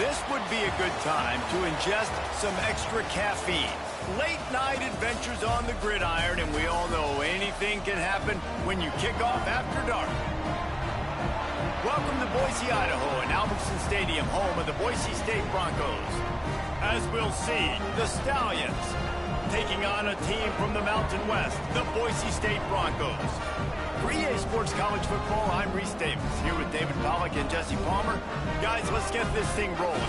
This would be a good time to ingest some extra caffeine. Late night adventures on the gridiron, and we all know anything can happen when you kick off after dark. Welcome to Boise, Idaho, and Albertson Stadium, home of the Boise State Broncos. As we'll see, the Stallions taking on a team from the Mountain West, the Boise State Broncos. For EA Sports College Football, I'm Reese Davis, here with David Pollack and Jesse Palmer. Guys, let's get this thing rolling.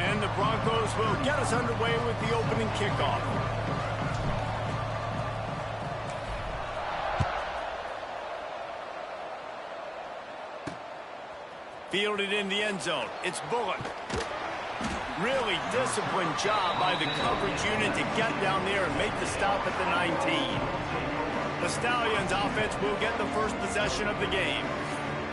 And the Broncos will get us underway with the opening kickoff. Fielded in the end zone. It's Bullock. Really disciplined job by the coverage unit to get down there and make the stop at the 19. The Stallions offense will get the first possession of the game.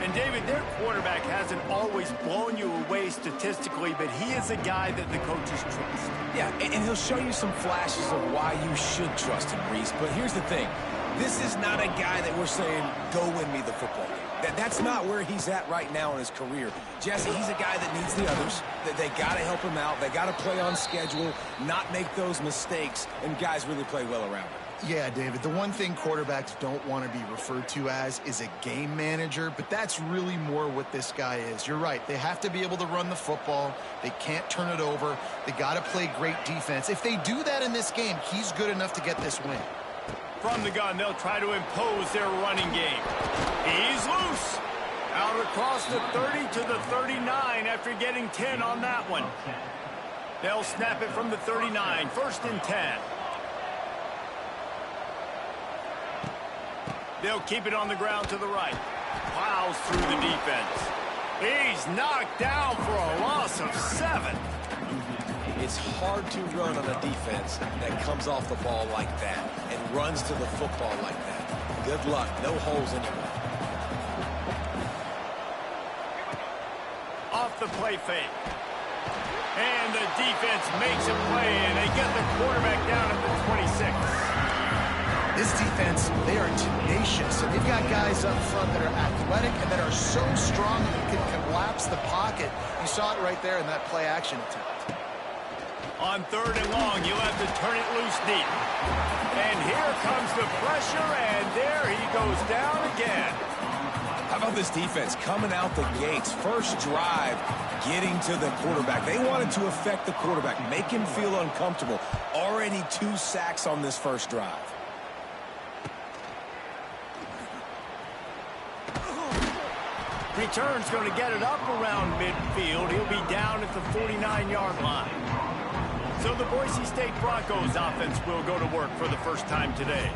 And, David, their quarterback hasn't always blown you away statistically, but he is a guy that the coaches trust. Yeah, and he'll show you some flashes of why you should trust him, Reese. But here's the thing. This is not a guy that we're saying, go win me the football game. That's not where he's at right now in his career. Jesse, he's a guy that needs the others. That they got to help him out. They got to play on schedule, not make those mistakes, and guys really play well around him. Yeah, David, the one thing quarterbacks don't want to be referred to as is a game manager, but that's really more what this guy is. You're right. They have to be able to run the football. They can't turn it over. They got to play great defense. If they do that in this game, he's good enough to get this win. From the gun, they'll try to impose their running game. He's loose. Out across the 30 to the 39 after getting 10 on that one. They'll snap it from the 39, 1st and 10. They'll keep it on the ground to the right. Plows through the defense. He's knocked down for a loss of 7. It's hard to run on a defense that comes off the ball like that and runs to the football like that. Good luck. No holes anywhere. Off the play fake. And the defense makes a play, and they get the quarterback down at the 26. This defense, they are tenacious, and they've got guys up front that are athletic and that are so strong that they can collapse the pocket. You saw it right there in that play-action attempt. On 3rd and long, you'll have to turn it loose deep. And here comes the pressure, and there he goes down again. How about this defense coming out the gates? First drive, getting to the quarterback. They wanted to affect the quarterback, make him feel uncomfortable. Already 2 sacks on this first drive. Return's going to get it up around midfield. He'll be down at the 49-yard line. So the Boise State Broncos offense will go to work for the first time today.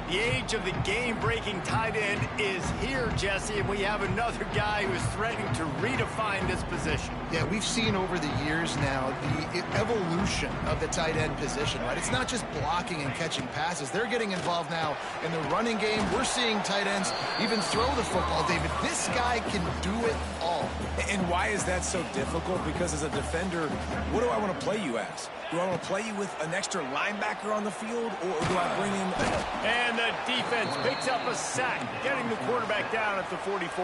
The age of the game-breaking tight end is here, Jesse, and we have another guy who is threatening to redefine this position. Yeah, we've seen over the years now the evolution of the tight end position, right? It's not just blocking and catching passes. They're getting involved now in the running game. We're seeing tight ends even throw the football, David. This guy can do it all. And why is that so difficult? Because as a defender, what do I want to play you as? Do I want to play you with an extra linebacker on the field, or do I bring in... And the defense picks up a sack, getting the quarterback down at the 44.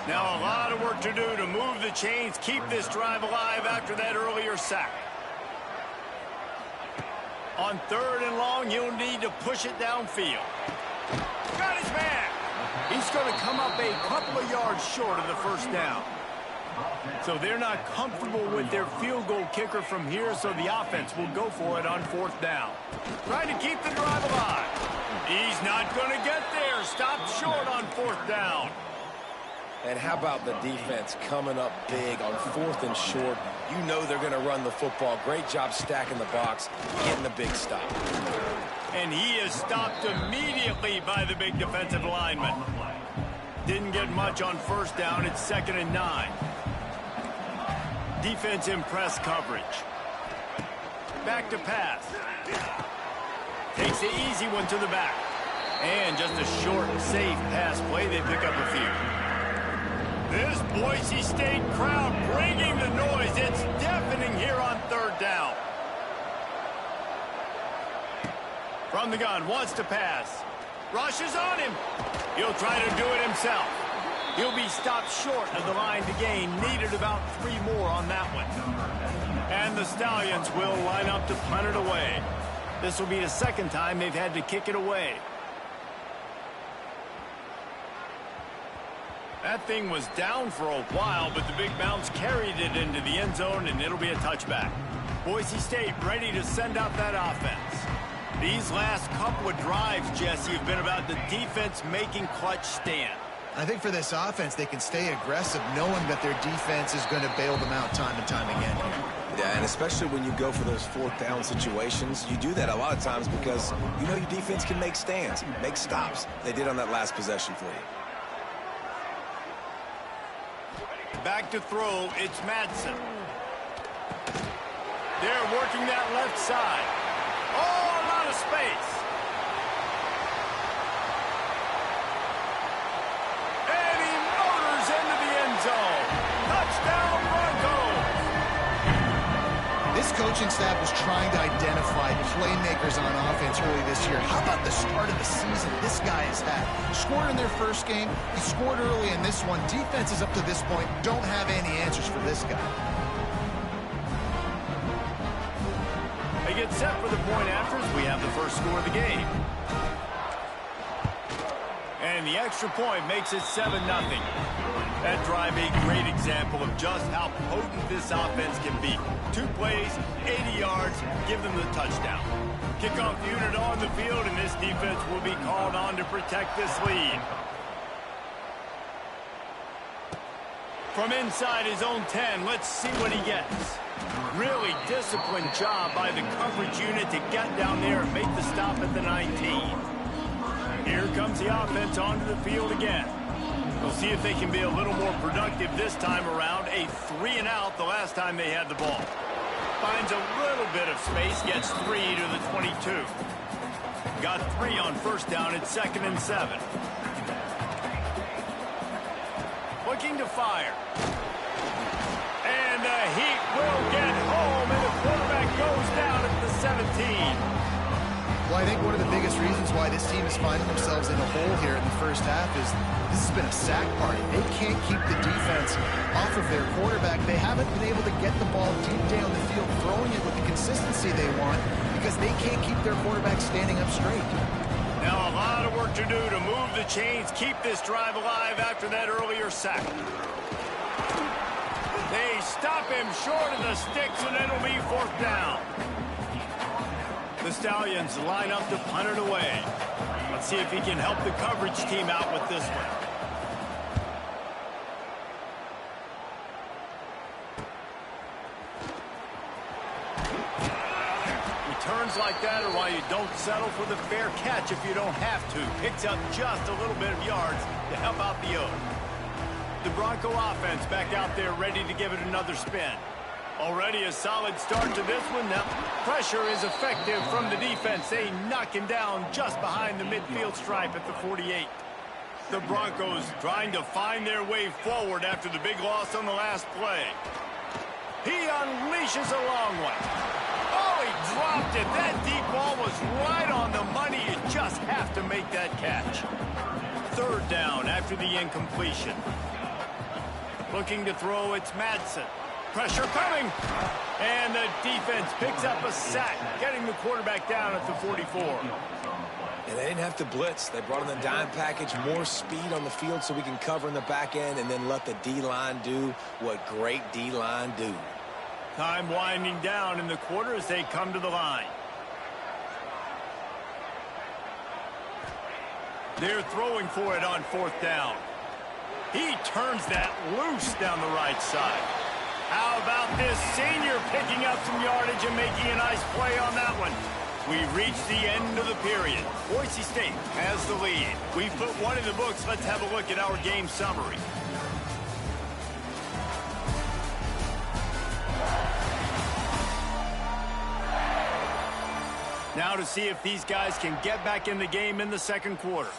Now a lot of work to do to move the chains, keep this drive alive after that earlier sack. On 3rd and long, you'll need to push it downfield. Got his man. He's going to come up a couple of yards short of the first down. So they're not comfortable with their field goal kicker from here, so the offense will go for it on 4th down. Trying to keep the drive alive. He's not going to get there. Stopped short on 4th down. And how about the defense coming up big on 4th and short? You know they're going to run the football. Great job stacking the box, getting the big stop. And he is stopped immediately by the big defensive lineman. Didn't get much on 1st down. It's 2nd and 9. Defense in press coverage. Back to pass. Takes the easy one to the back. And just a short, safe pass play. They pick up a few. This Boise State crowd bringing the noise. It's deafening here on third down. From the gun, wants to pass. Rushes on him. He'll try to do it himself. He'll be stopped short of the line to gain. Needed about 3 more on that one. And the Stallions will line up to punt it away. This will be the second time they've had to kick it away. That thing was down for a while, but the big bounce carried it into the end zone, and it'll be a touchback. Boise State ready to send out that offense. These last couple of drives, Jesse, have been about the defense making clutch stand. I think for this offense, they can stay aggressive knowing that their defense is going to bail them out time and time again here. Yeah, and especially when you go for those fourth down situations, you do that a lot of times because you know your defense can make stands, make stops. They did on that last possession for you. Back to throw, it's Madsen. They're working that left side. Oh, a lot of space. And he motors into the end zone. Touchdown, Broncos. This coaching staff was trying to identify playmakers on offense early this year. How about the start of the season this guy has had? Scored in their first game. He scored early in this one. Defenses up to this point don't have any answers for this guy. They get set for the point afters. We have the first score of the game. And the extra point makes it 7-0. That drive a great example of just how potent this offense can be. 2 plays, 80 yards, give them the touchdown. Kickoff unit on the field, and this defense will be called on to protect this lead. From inside his own 10, let's see what he gets. Really disciplined job by the coverage unit to get down there and make the stop at the 19. Here comes the offense onto the field again. We'll see if they can be a little more productive this time around. A 3-and-out the last time they had the ball. Finds a little bit of space, gets 3 to the 22. Got 3 on first down at 2nd and 7. Looking to fire. And the Heat will get home, and the quarterback goes down at the 17. Well, I think one of the biggest reasons why this team is finding themselves in a hole here in the first half is this has been a sack party. They can't keep the defense off of their quarterback. They haven't been able to get the ball deep down the field, throwing it with the consistency they want because they can't keep their quarterback standing up straight. Now a lot of work to do to move the chains, keep this drive alive after that earlier sack. They stop him short of the sticks, and it'll be 4th down. The Stallions line up to punt it away. Let's see if he can help the coverage team out with this one. Returns like that are why you don't settle for the fair catch if you don't have to. Picks up just a little bit of yards to help out the O. The Bronco offense back out there ready to give it another spin. Already a solid start to this one. Now, pressure is effective from the defense. They knock him down just behind the midfield stripe at the 48. The Broncos trying to find their way forward after the big loss on the last play. He unleashes a long one. Oh, he dropped it. That deep ball was right on the money. You just have to make that catch. 3rd down after the incompletion. Looking to throw, it's Madsen. Pressure coming. And the defense picks up a sack, getting the quarterback down at the 44. And they didn't have to blitz. They brought in the dime package, more speed on the field so we can cover in the back end and then let the D-line do what great D-line do. Time winding down in the quarter as they come to the line. They're throwing for it on 4th down. He turns that loose down the right side. How about this senior picking up some yardage and making a nice play on that one? We've reached the end of the period. Boise State has the lead. We've put one in the books. Let's have a look at our game summary. Now to see if these guys can get back in the game in the second quarter.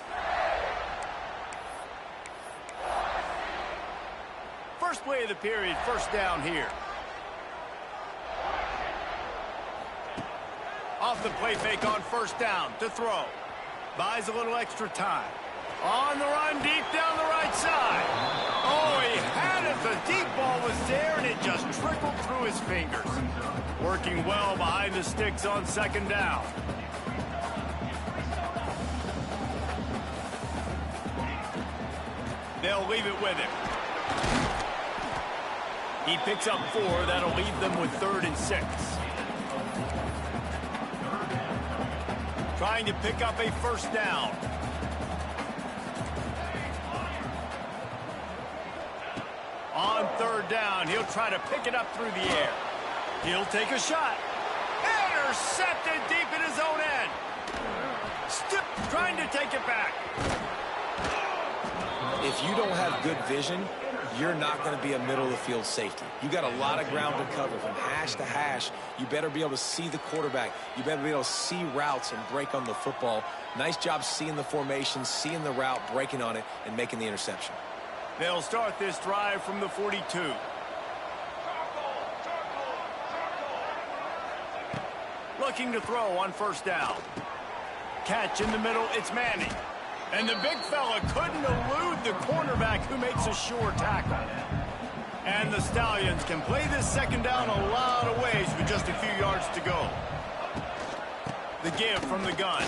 First play of the period, first down here. Off the play fake on first down to throw. Buys a little extra time. On the run, deep down the right side. Oh, he had it. The deep ball was there, and it just trickled through his fingers. Working well behind the sticks on second down. They'll leave it with him. He picks up 4. That'll leave them with 3rd and 6. Trying to pick up a first down. On 3rd down, he'll try to pick it up through the air. He'll take a shot. Intercepted deep in his own end. Trying to take it back. If you don't have good vision, you're not going to be a middle-of-the-field safety. You got a lot of ground to cover from hash to hash. You better be able to see the quarterback. You better be able to see routes and break on the football. Nice job seeing the formation, seeing the route, breaking on it, and making the interception. They'll start this drive from the 42. Looking to throw on first down. Catch in the middle, it's Manning. And the big fella couldn't elude the cornerback who makes a sure tackle. And the Stallions can play this second down a lot of ways with just a few yards to go. The give from the gun.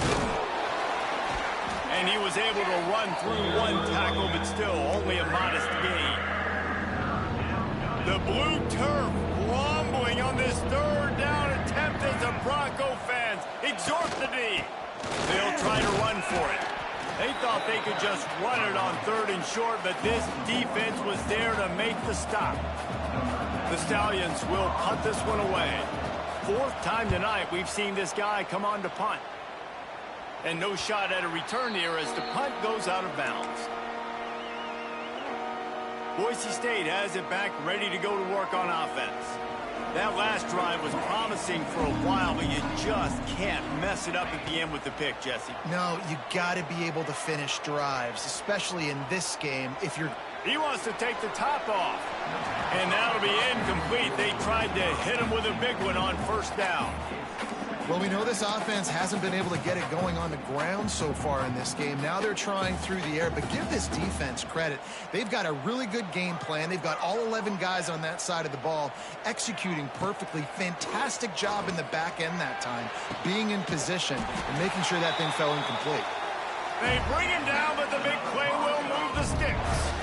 And he was able to run through 1 tackle, but still only a modest gain. The blue turf rumbling on this 3rd down attempt as the Bronco fans exhort the D. They'll try to run for it. They thought they could just run it on 3rd and short, but this defense was there to make the stop. The Stallions will punt this one away. 4th time tonight we've seen this guy come on to punt. And no shot at a return here as the punt goes out of bounds. Boise State has it back, ready to go to work on offense. That last drive was promising for a while, but you just can't mess it up at the end with the pick, Jesse. No, you got to be able to finish drives, especially in this game. He wants to take the top off. And that'll be incomplete. They tried to hit him with a big one on first down. Well, we know this offense hasn't been able to get it going on the ground so far in this game. Now they're trying through the air, but give this defense credit. They've got a really good game plan. They've got all 11 guys on that side of the ball executing perfectly. Fantastic job in the back end that time, being in position and making sure that thing fell incomplete. They bring him down, but the big play will move the sticks.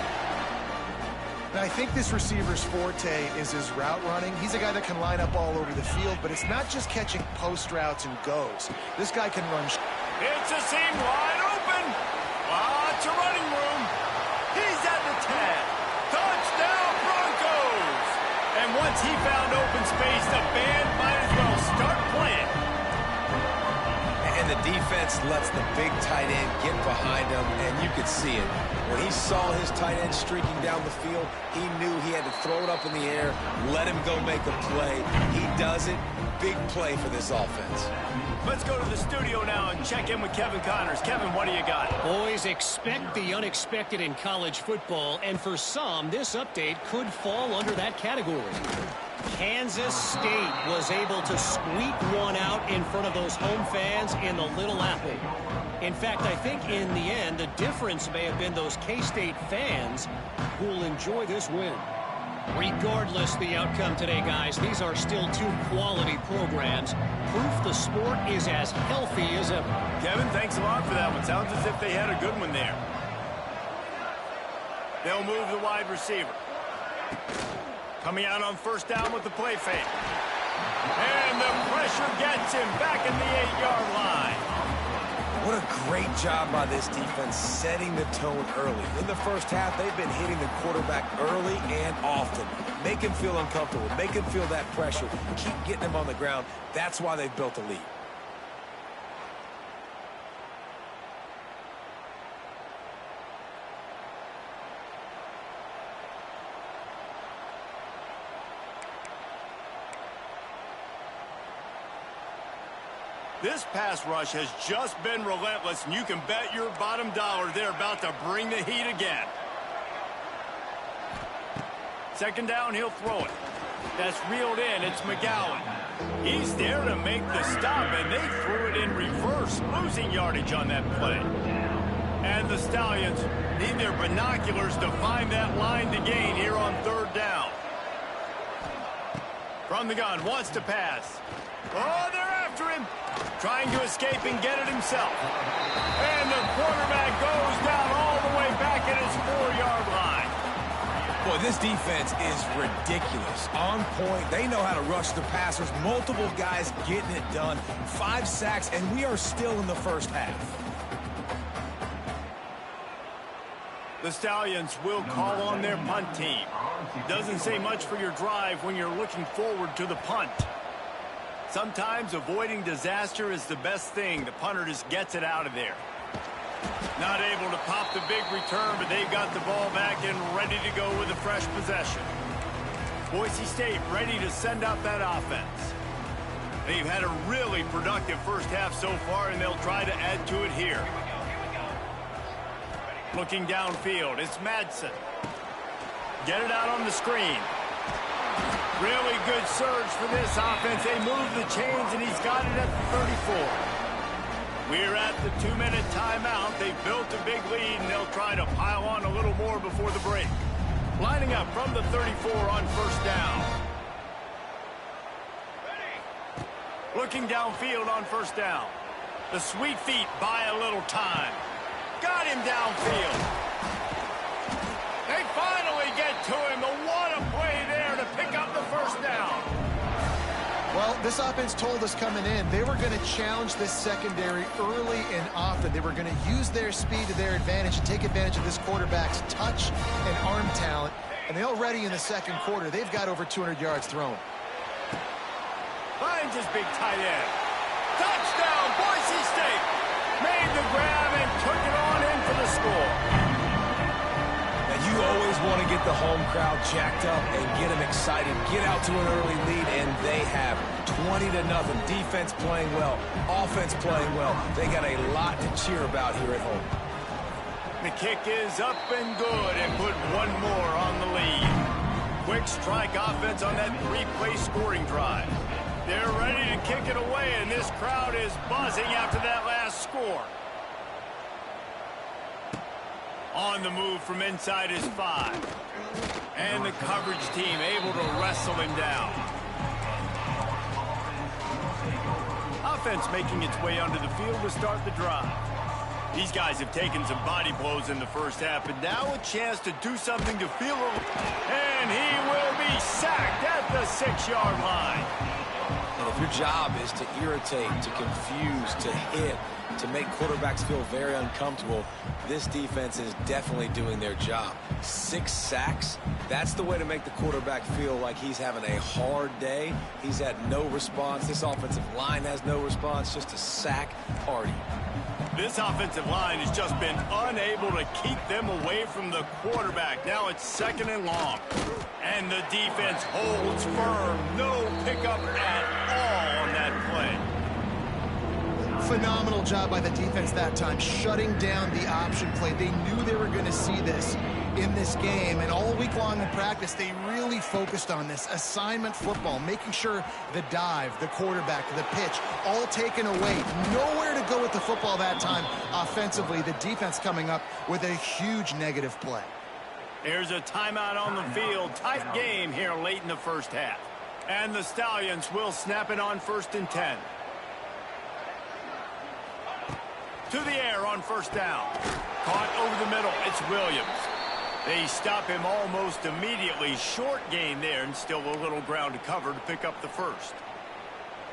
And I think this receiver's forte is his route running. He's a guy that can line up all over the field, but it's not just catching post routes and goes. This guy can run. It's a seam wide open. Lots of running room. He's at the 10. Touchdown Broncos. And once he found open space, the band might as well start playing. And the defense lets the big tight end get behind him, and you could see it. When he saw his tight end streaking down the field, he knew he had to throw it up in the air, let him go make a play. He does it. Big play for this offense. Let's go to the studio now and check in with Kevin Connors. Kevin, what do you got? Boys, expect the unexpected in college football, and for some, this update could fall under that category. Kansas State was able to squeak one out in front of those home fans in the Little Apple. In fact, I think in the end, the difference may have been those K-State fans who will enjoy this win. Regardless the outcome today, guys, these are still 2 quality programs. Proof the sport is as healthy as ever. Kevin, thanks a lot for that one. Sounds as if they had a good one there. They'll move the wide receiver. Coming out on first down with the play fake. And the pressure gets him back in the 8-yard line. What a great job by this defense setting the tone early. In the first half, they've been hitting the quarterback early and often. Make him feel uncomfortable. Make him feel that pressure. Keep getting him on the ground. That's why they've built a lead. This pass rush has just been relentless, and you can bet your bottom dollar they're about to bring the heat again. Second down, he'll throw it. That's reeled in. It's McGowan. He's there to make the stop, and they threw it in reverse, losing yardage on that play. And the Stallions need their binoculars to find that line to gain here on third down. From the gun, wants to pass. Oh, they're after him. Trying to escape and get it himself. And the quarterback goes down all the way back at his 4-yard line. Boy, this defense is ridiculous. On point. They know how to rush the passers. Multiple guys getting it done. 5 sacks, and we are still in the first half. The Stallions will call on their punt team. Doesn't say much for your drive when you're looking forward to the punt. Sometimes avoiding disaster is the best thing. The punter just gets it out of there. Not able to pop the big return, but they've got the ball back and ready to go with a fresh possession. Boise State ready to send out that offense. They've had a really productive first half so far, and they'll try to add to it here. Looking downfield, it's Madsen. Get it out on the screen. Really good surge for this offense. They move the chains, and he's got it at the 34. We're at the 2-minute timeout. They've built a big lead, and they'll try to pile on a little more before the break. Lining up from the 34 on first down. Looking downfield on first down. The sweet feet buy a little time. Got him downfield. They finally get to him. What a play there to pick up the first down. Well, this offense told us coming in they were going to challenge this secondary early and often. They were going to use their speed to their advantage and take advantage of this quarterback's touch and arm talent. And they already in the second quarter, they've got over 200 yards thrown. Finds his big tight end. Touchdown, Boise State. Made the grab and took it on in for the score. And you always want to get the home crowd jacked up and get them excited. Get out to an early lead, and they have 20-0. Defense playing well. Offense playing well. They got a lot to cheer about here at home. The kick is up and good and put one more on the lead. Quick strike offense on that 3-play scoring drive. They're ready to kick it away, and this crowd is buzzing after that last score. On the move from inside his 5. And the coverage team able to wrestle him down. Offense making its way onto the field to start the drive. These guys have taken some body blows in the first half, and now a chance to do something to feel. And he will be sacked at the 6-yard line. And if your job is to irritate, to confuse, to hit, to make quarterbacks feel very uncomfortable, this defense is definitely doing their job. 6 sacks, that's the way to make the quarterback feel like he's having a hard day. He's had no response. This offensive line has no response, just a sack party. This offensive line has just been unable to keep them away from the quarterback. Now it's 2nd and long. And the defense holds firm. No pickup at all on that play. Phenomenal job by the defense that time, shutting down the option play. They knew they were going to see this in this game, and all week long in practice, they really focused on this assignment football, making sure the dive, the quarterback, the pitch, all taken away. Nowhere to go with the football that time offensively. The defense coming up with a huge negative play. There's a timeout on the field. Tight game here late in the first half. And the Stallions will snap it on 1st and 10. To the air on first down. Caught over the middle. It's Williams. They stop him almost immediately. Short gain there, and still a little ground to cover to pick up the first.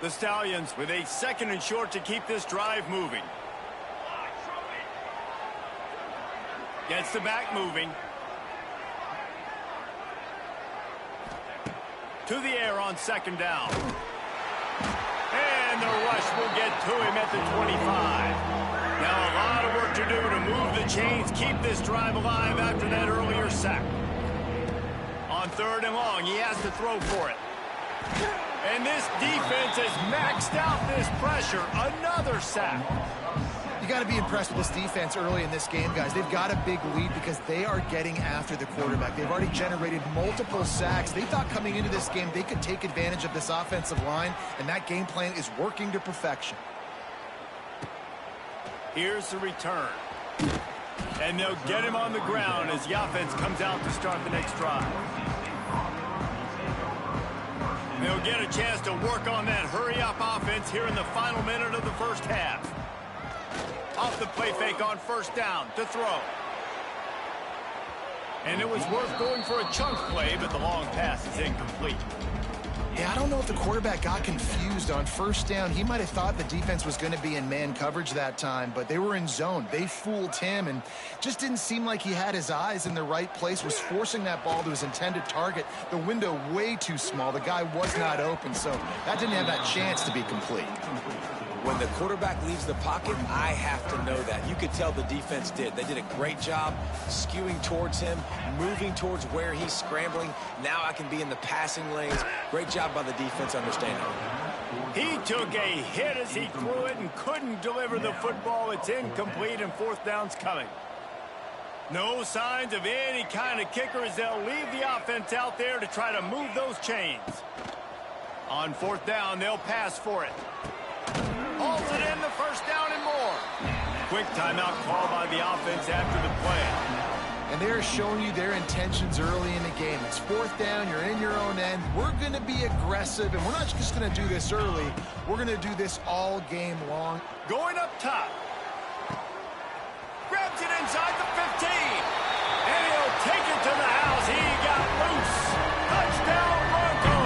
The Stallions with a 2nd and short to keep this drive moving. Gets the back moving. To the air on 2nd down. And the rush will get to him at the 25. Now a lot of work to do to move the chains, keep this drive alive after that earlier sack. On 3rd and long, he has to throw for it. And this defense has maxed out this pressure. Another sack. You got to be impressed with this defense early in this game, guys. They've got a big lead because they are getting after the quarterback. They've already generated multiple sacks. They thought coming into this game they could take advantage of this offensive line, and that game plan is working to perfection. Here's the return. And they'll get him on the ground as the offense comes out to start the next drive. They'll get a chance to work on that hurry-up offense here in the final minute of the first half. Off the play fake on first down to throw. And it was worth going for a chunk play, but the long pass is incomplete. Yeah, I don't know if the quarterback got confused on first down. He might have thought the defense was going to be in man coverage that time, but they were in zone. They fooled him and just didn't seem like he had his eyes in the right place, was forcing that ball to his intended target. The window way too small. The guy was not open, so that didn't have that chance to be complete. When the quarterback leaves the pocket, I have to know that. You could tell the defense did. They did a great job skewing towards him, moving towards where he's scrambling. Now I can be in the passing lanes. Great job by the defense understanding. He took a hit as he threw it and couldn't deliver the football. It's incomplete and fourth down's coming. No signs of any kind of kicker as they'll leave the offense out there to try to move those chains. On fourth down, they'll pass for it. Hauls it in, the first down and more. Quick timeout call by the offense after the play. And they're showing you their intentions early in the game. It's fourth down, you're in your own end. We're going to be aggressive, and we're not just going to do this early. We're going to do this all game long. Going up top. Grabs it inside the 15. And he'll take it to the house. He got loose. Touchdown, Broncos.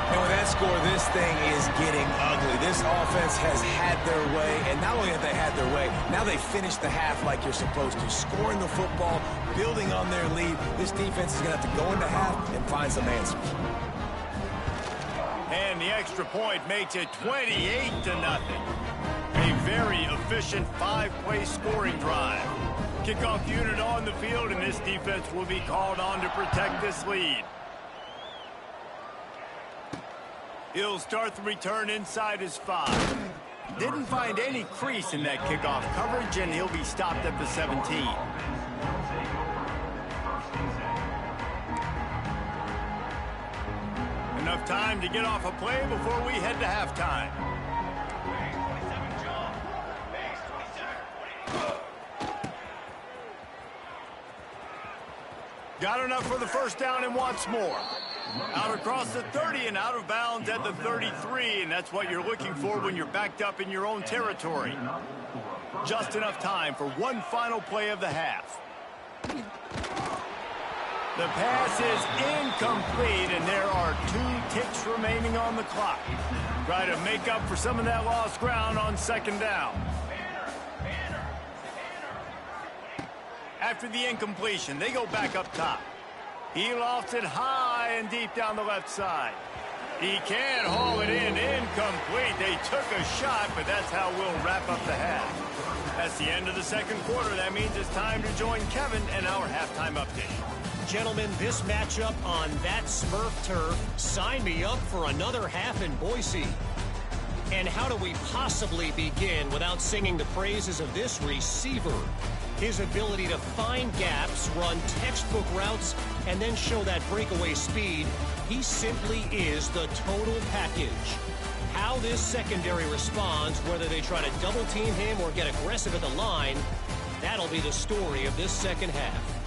And with that score, this thing is getting ugly. This offense has had their way, and not only have they had their way, now they finished the half like you're supposed to, scoring the football, building on their lead. This defense is going to have to go into half and find some answers. And the extra point makes it 28-0. A very efficient five-play scoring drive. Kickoff unit on the field, and this defense will be called on to protect this lead. He'll start the return inside his 5. Didn't find any crease in that kickoff coverage, and he'll be stopped at the 17. Enough time to get off a play before we head to halftime. Got enough for the first down and wants more. Out across the 30 and out of bounds at the 33, and that's what you're looking for when you're backed up in your own territory. Just enough time for one final play of the half. The pass is incomplete, and there are 2 ticks remaining on the clock. Try to make up for some of that lost ground on second down. After the incompletion, they go back up top. He lofts it high and deep down the left side. He can't haul it in. Incomplete. They took a shot, but that's how we'll wrap up the half. That's the end of the second quarter. That means it's time to join Kevin and our halftime update. Gentlemen, this matchup on that Smurf turf, sign me up for another half in Boise. And how do we possibly begin without singing the praises of this receiver? His ability to find gaps, run textbook routes, and then show that breakaway speed. He simply is the total package. How this secondary responds, whether they try to double team him or get aggressive at the line, that'll be the story of this second half.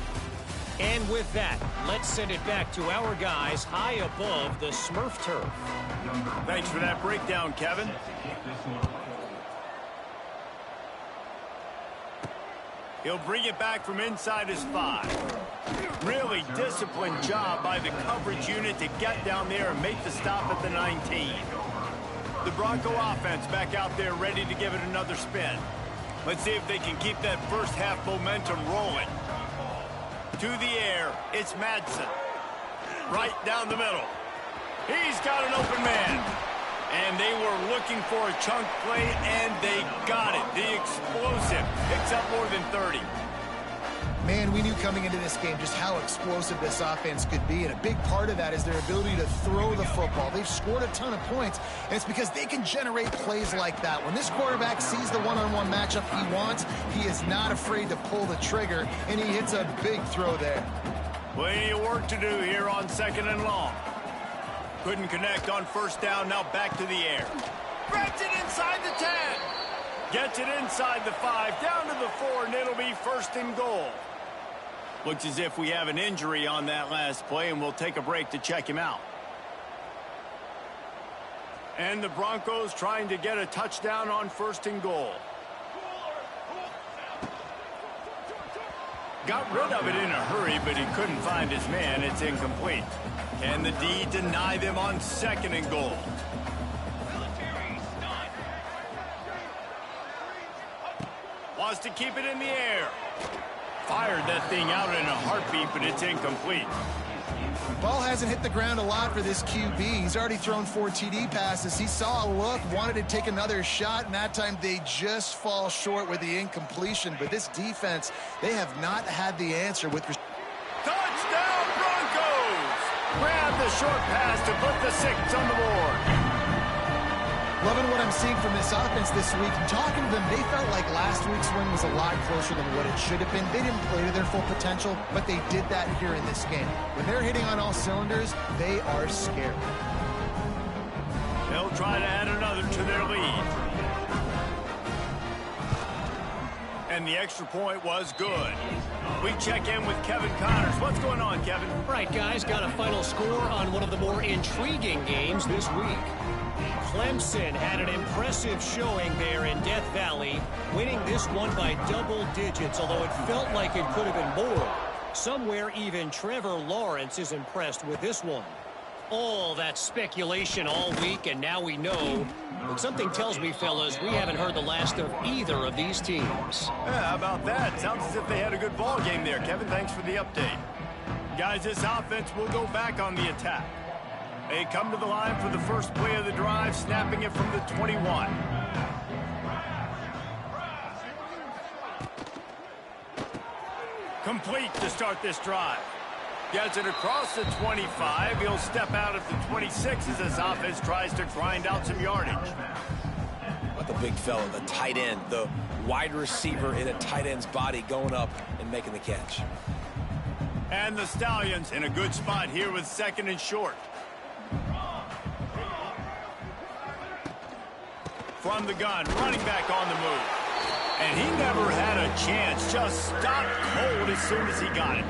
And with that, let's send it back to our guys high above the Smurf turf. Thanks for that breakdown, Kevin. He'll bring it back from inside his 5. Really disciplined job by the coverage unit to get down there and make the stop at the 19. The Bronco offense back out there ready to give it another spin. Let's see if they can keep that first half momentum rolling. To the air, it's Madsen. Right down the middle. He's got an open man. And they were looking for a chunk play, and they got it. The explosive picks up more than 30. Man, we knew coming into this game just how explosive this offense could be, and a big part of that is their ability to throw the football. They've scored a ton of points, and it's because they can generate plays like that. When this quarterback sees the one-on-one matchup he wants, he is not afraid to pull the trigger, and he hits a big throw there. Plenty of work to do here on 2nd and long. Couldn't connect on 1st down, now back to the air. Grabs it inside the 10. Gets it inside the 5, down to the 4, and it'll be 1st and goal. Looks as if we have an injury on that last play, and we'll take a break to check him out. And the Broncos trying to get a touchdown on 1st and goal. Got rid of it in a hurry, but he couldn't find his man. It's incomplete. Can the D deny them on 2nd and goal? Wants to keep it in the air. Fired that thing out in a heartbeat, but it's incomplete. Ball hasn't hit the ground a lot for this QB. He's already thrown 4 TD passes. He saw a look, wanted to take another shot, and that time they just fall short with the incompletion. But this defense, they have not had the answer with... Touchdown, Broncos! Grab the short pass to put the 6 on the board. Loving what I'm seeing from this offense this week. Talking to them, they felt like last week's win was a lot closer than what it should have been. They didn't play to their full potential, but they did that here in this game. When they're hitting on all cylinders, they are scared. They'll try to add another to their lead. And the extra point was good. We check in with Kevin Connors. What's going on, Kevin? Right, guys, got a final score on one of the more intriguing games this week. Clemson had an impressive showing there in Death Valley, winning this one by double digits, although it felt like it could have been more. Somewhere even Trevor Lawrence is impressed with this one. All that speculation all week, and now we know. But something tells me, fellas, we haven't heard the last of either of these teams. Yeah, how about that? Sounds as if they had a good ball game there. Kevin, thanks for the update. Guys, this offense will go back on the attack. They come to the line for the first play of the drive, snapping it from the 21. Complete to start this drive. Gets it across the 25. He'll step out at the 26 as this offense tries to grind out some yardage. But the big fella, the tight end, the wide receiver in a tight end's body going up and making the catch. And the Stallions in a good spot here with 2nd and short. From the gun, running back on the move. And he never had a chance, just stopped cold as soon as he got it.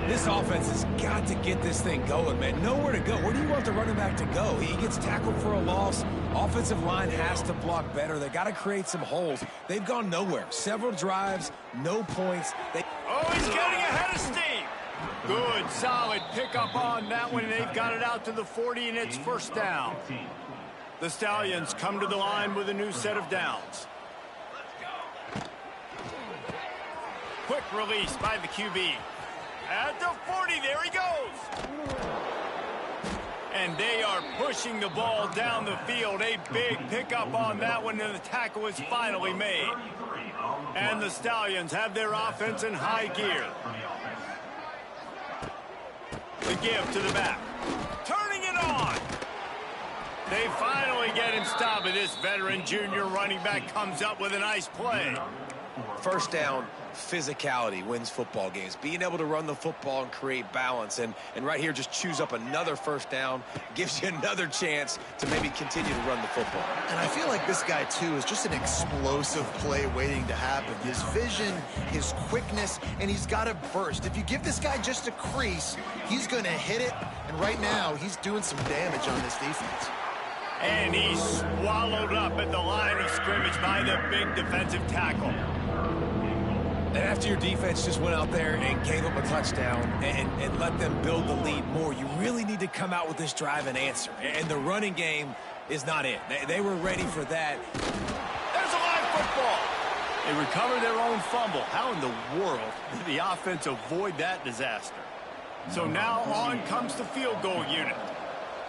This offense has got to get this thing going, man. Nowhere to go. Where do you want the running back to go? He gets tackled for a loss. Offensive line has to block better. They got to create some holes. They've gone nowhere. Several drives, no points. Oh, he's getting ahead of steam. Good, solid pickup on that one. They've got it out to the 40, and it's 1st down. The Stallions come to the line with a new set of downs. Quick release by the QB. At the 40, there he goes. And they are pushing the ball down the field. A big pickup on that one, and the tackle is finally made. And the Stallions have their offense in high gear. The give to the back. Turning it on. They finally get him stopped, and this veteran junior running back comes up with a nice play. 1st down, physicality wins football games. Being able to run the football and create balance. And right here, just choose up another 1st down. Gives you another chance to maybe continue to run the football. And I feel like this guy, too, is just an explosive play waiting to happen. His vision, his quickness, and he's got a burst. If you give this guy just a crease, he's going to hit it. And right now, he's doing some damage on this defense. And he's swallowed up at the line of scrimmage by the big defensive tackle. And after your defense just went out there and gave them a touchdown and let them build the lead more, you really need to come out with this drive and answer. And the running game is not it. They were ready for that. There's a live football. They recover their own fumble. How in the world did the offense avoid that disaster? So now on comes the field goal unit.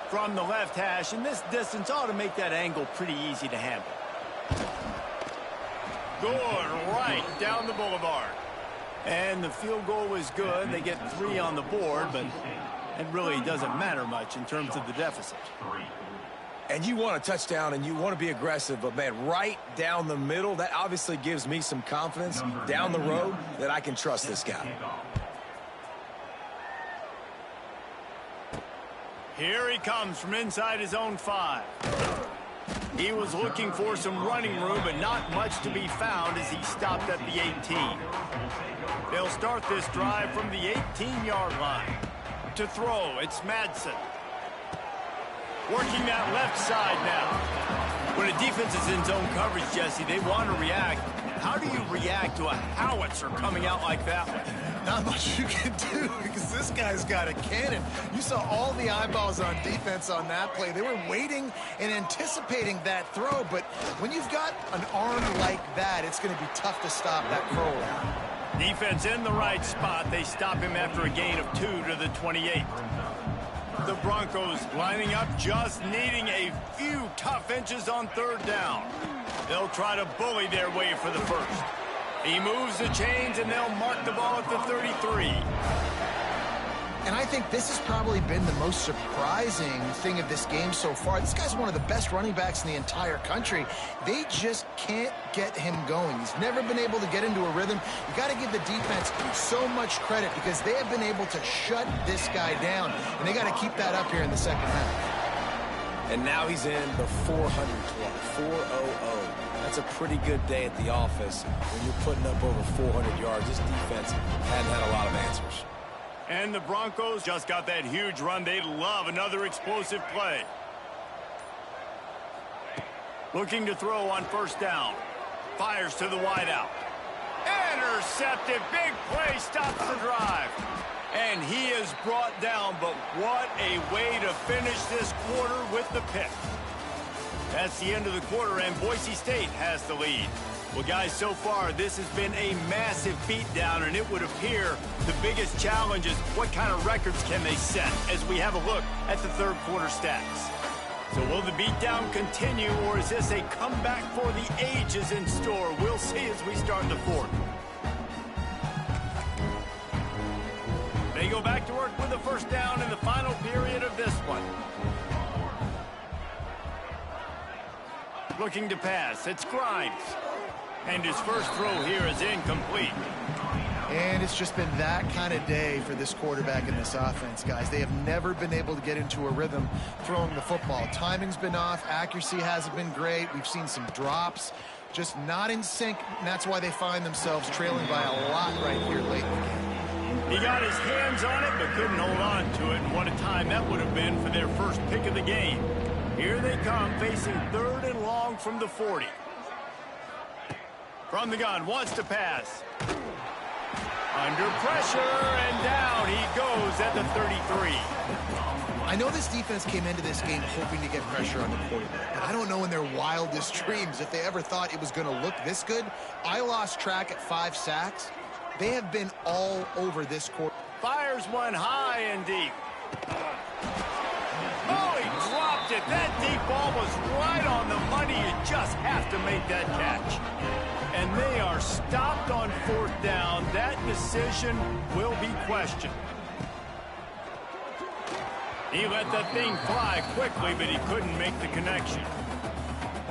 From the left hash, and this distance ought to make that angle pretty easy to handle. Good, right down the boulevard. And the field goal was good. They get 3 on the board, but it really doesn't matter much in terms of the deficit. And you want a touchdown and you want to be aggressive, but, man, right down the middle, that obviously gives me some confidence down the road that I can trust this guy. Here he comes from inside his own 5. He was looking for some running room, but not much to be found as he stopped at the 18. They'll start this drive from the 18-yard line. To throw, it's Madsen. Working that left side now. When a defense is in zone coverage, Jesse, they want to react. How do you react to a howitzer coming out like that one? Not much you can do because this guy's got a cannon. You saw all the eyeballs on defense on that play. They were waiting and anticipating that throw, but when you've got an arm like that, it's going to be tough to stop that curl. Defense in the right spot. They stop him after a gain of 2 to the 28. The Broncos lining up, just needing a few tough inches on 3rd down. They'll try to bully their way for the first. He moves the chains, and they'll mark the ball at the 33. And I think this has probably been the most surprising thing of this game so far. This guy's one of the best running backs in the entire country. They just can't get him going. He's never been able to get into a rhythm. You got to give the defense so much credit because they have been able to shut this guy down, and they got to keep that up here in the second half. And now he's in the 400 club, 400. That's a pretty good day at the office when you're putting up over 400 yards. This defense hadn't had a lot of answers. And the Broncos just got that huge run. They love another explosive play. Looking to throw on 1st down. Fires to the wideout. Intercepted. Big play stops the drive. And he is brought down, but what a way to finish this quarter with the pick. That's the end of the quarter, and Boise State has the lead. Well, guys, so far, this has been a massive beatdown, and it would appear the biggest challenge is what kind of records can they set as we have a look at the 3rd quarter stats. So will the beatdown continue, or is this a comeback for the ages in store? We'll see as we start the 4th. They go back to work with the 1st down in the final period of this one. Looking to pass, it's Grimes. And his first throw here is incomplete. And it's just been that kind of day for this quarterback in this offense, guys. They have never been able to get into a rhythm throwing the football. Timing's been off. Accuracy hasn't been great. We've seen some drops. Just not in sync, and that's why they find themselves trailing by a lot right here late in the game. He got his hands on it, but couldn't hold on to it. And what a time that would have been for their first pick of the game. Here they come, facing 3rd and long from the 40. From the gun, wants to pass. Under pressure, and down he goes at the 33. I know this defense came into this game hoping to get pressure on the quarterback, but I don't know in their wildest dreams if they ever thought it was going to look this good. I lost track at 5 sacks. They have been all over this quarter. Fires one high and deep. Oh, he dropped it. That deep ball was right on the money. You just have to make that catch. And they are stopped on 4th down. That decision will be questioned. He let that thing fly quickly, but he couldn't make the connection.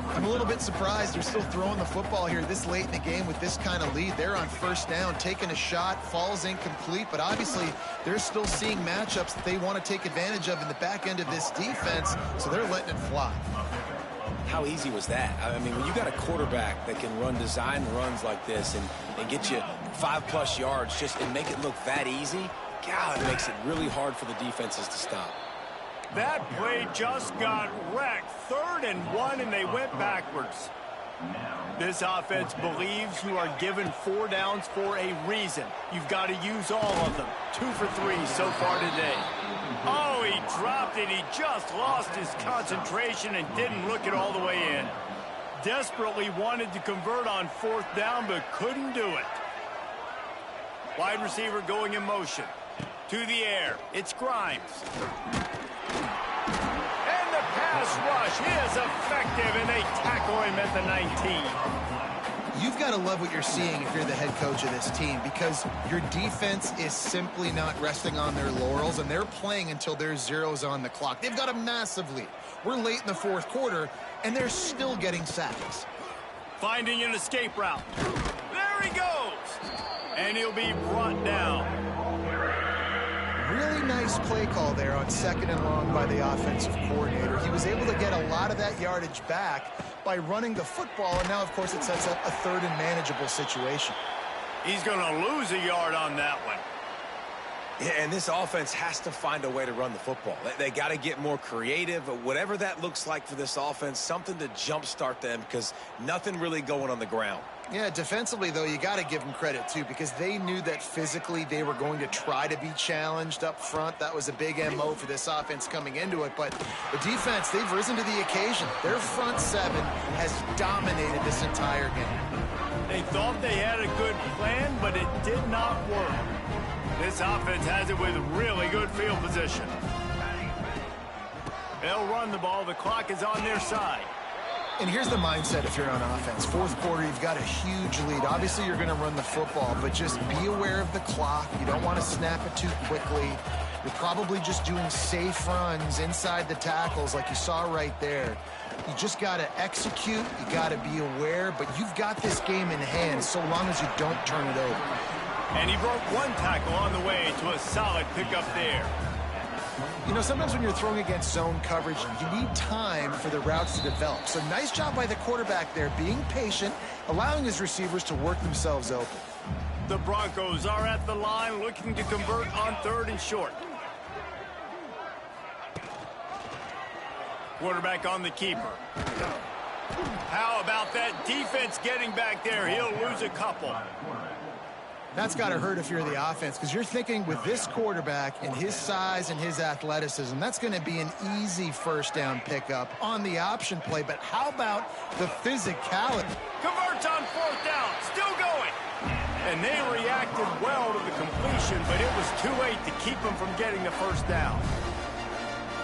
I'm a little bit surprised they're still throwing the football here this late in the game with this kind of lead. They're on 1st down, taking a shot, falls incomplete, but obviously they're still seeing matchups that they want to take advantage of in the back end of this defense, so they're letting it fly. How easy was that? I mean, when you got a quarterback that can run design runs like this and get you 5+ yards just and make it look that easy, God, it makes it really hard for the defenses to stop. That play just got wrecked. 3rd and 1, and they went backwards. This offense believes you are given 4 downs for a reason. You've got to use all of them. 2 for 3 so far today. Oh, he dropped it. He just lost his concentration and didn't look it all the way in. Desperately wanted to convert on 4th down, but couldn't do it. Wide receiver going in motion. To the air. It's Grimes. And the pass rush is effective, and they tackle him at the 19. You've got to love what you're seeing if you're the head coach of this team, because your defense is simply not resting on their laurels, and they're playing until there's zeros on the clock. They've got a massive lead. We're late in the fourth quarter, and they're still getting sacks. Finding an escape route. There he goes. And he'll be brought down. Really nice play call there on 2nd and long by the offensive coordinator. He was able to get a lot of that yardage back by running the football, and now, of course, it sets up a 3rd and manageable situation. He's going to lose a yard on that one. Yeah, and this offense has to find a way to run the football. They got to get more creative, whatever that looks like for this offense, something to jumpstart them, because nothing really going on the ground. Yeah, defensively, though, you got to give them credit, too, because they knew that physically they were going to try to be challenged up front. That was a big MO for this offense coming into it. But the defense, they've risen to the occasion. Their front 7 has dominated this entire game. They thought they had a good plan, but it did not work. This offense has it with really good field position. They'll run the ball. The clock is on their side. And here's the mindset if you're on offense. Fourth quarter, you've got a huge lead. Obviously, you're going to run the football, but just be aware of the clock. You don't want to snap it too quickly. You're probably just doing safe runs inside the tackles like you saw right there. You just got to execute. You got to be aware, but you've got this game in hand so long as you don't turn it over. And he broke one tackle on the way to a solid pickup there. You know, sometimes when you're throwing against zone coverage, you need time for the routes to develop. So nice job by the quarterback there, being patient, allowing his receivers to work themselves open. The Broncos are at the line looking to convert on 3rd and short. Quarterback on the keeper. How about that defense getting back there? He'll lose a couple. That's got to hurt if you're the offense, because you're thinking with this quarterback and his size and his athleticism, that's going to be an easy 1st down pickup on the option play. But how about the physicality? Converts on 4th down, still going. And they reacted well to the completion, but it was too late to keep them from getting the 1st down.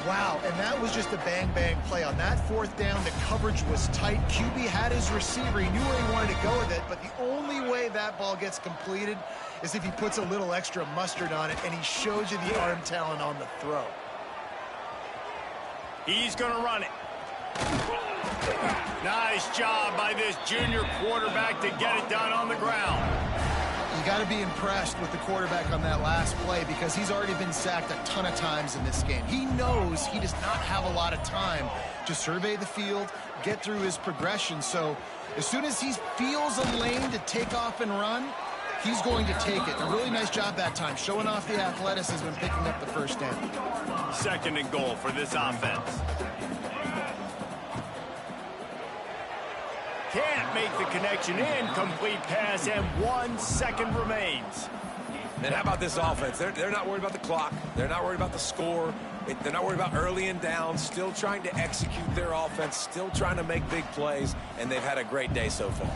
Wow, and that was just a bang-bang play. On that 4th down, the coverage was tight. QB had his receiver. He knew where he wanted to go with it, but the only way that ball gets completed is if he puts a little extra mustard on it, and he shows you the arm talent on the throw. He's going to run it. Nice job by this junior quarterback to get it done on the ground. You got to be impressed with the quarterback on that last play, because he's already been sacked a ton of times in this game. He knows he does not have a lot of time to survey the field, get through his progression. So as soon as he feels a lane to take off and run, he's going to take it. A really nice job that time, showing off the athleticism and picking up the 1st down. 2nd and goal for this offense. Can't make the connection. Incomplete pass, and 1 second remains. And how about this offense? They're not worried about the clock. They're not worried about the score. They're not worried about early and down. Still trying to execute their offense. Still trying to make big plays. And they've had a great day so far.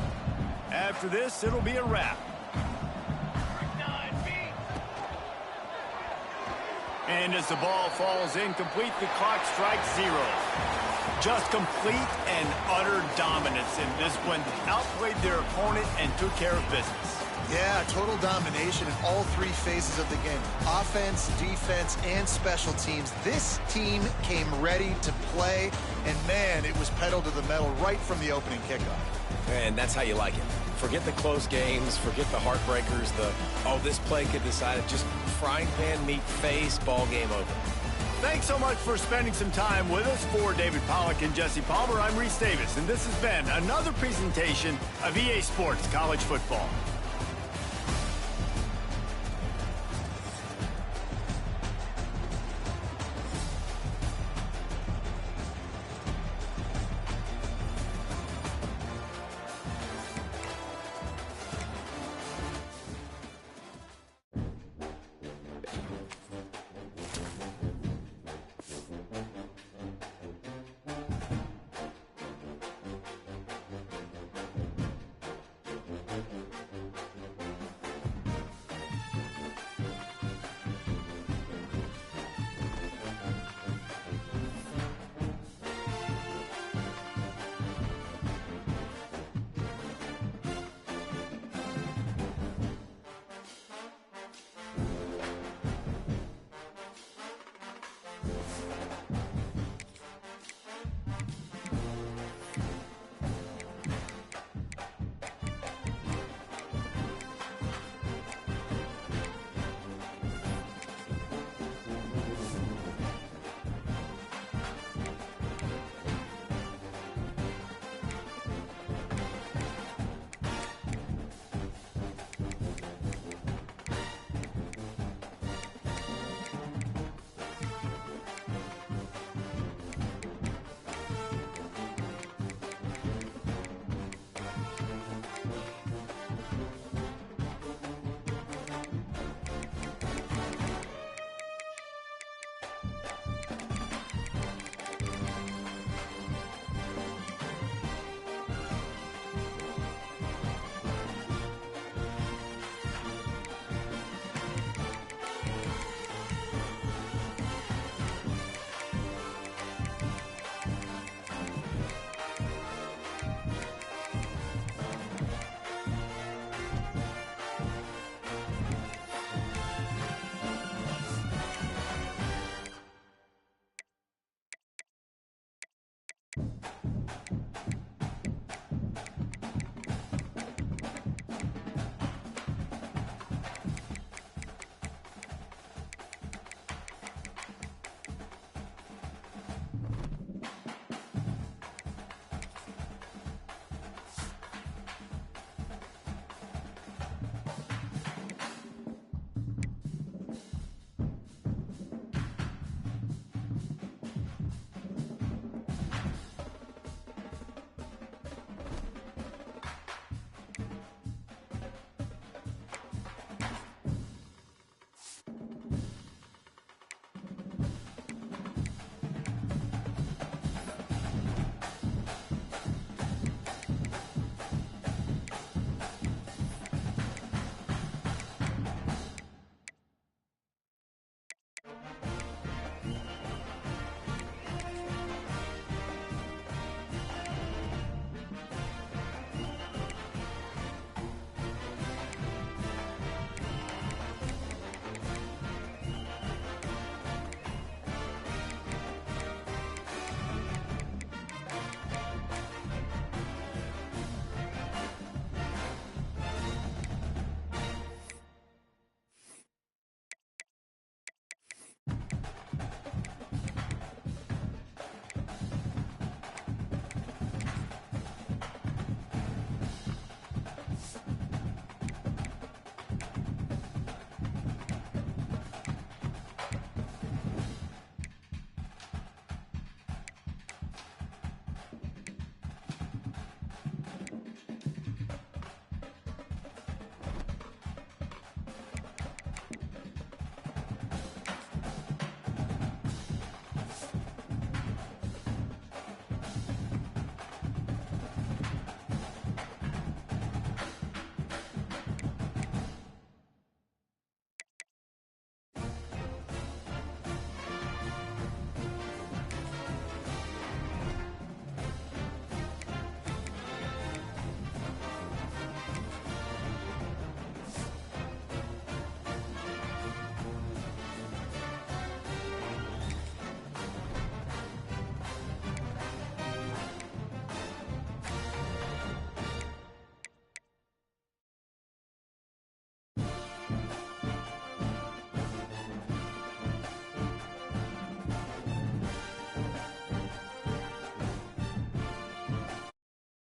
After this, it'll be a wrap. And as the ball falls incomplete, the clock strikes 0. Just complete and utter dominance in this one. Outplayed their opponent and took care of business. Yeah, total domination in all 3 phases of the game. Offense, defense, and special teams. This team came ready to play, and man, it was pedal to the metal right from the opening kickoff. And that's how you like it. Forget the close games, forget the heartbreakers, this play could decide it. Just frying pan meet face, ball game over. Thanks so much for spending some time with us. For David Pollack and Jesse Palmer, I'm Reese Davis, and this has been another presentation of EA Sports College Football.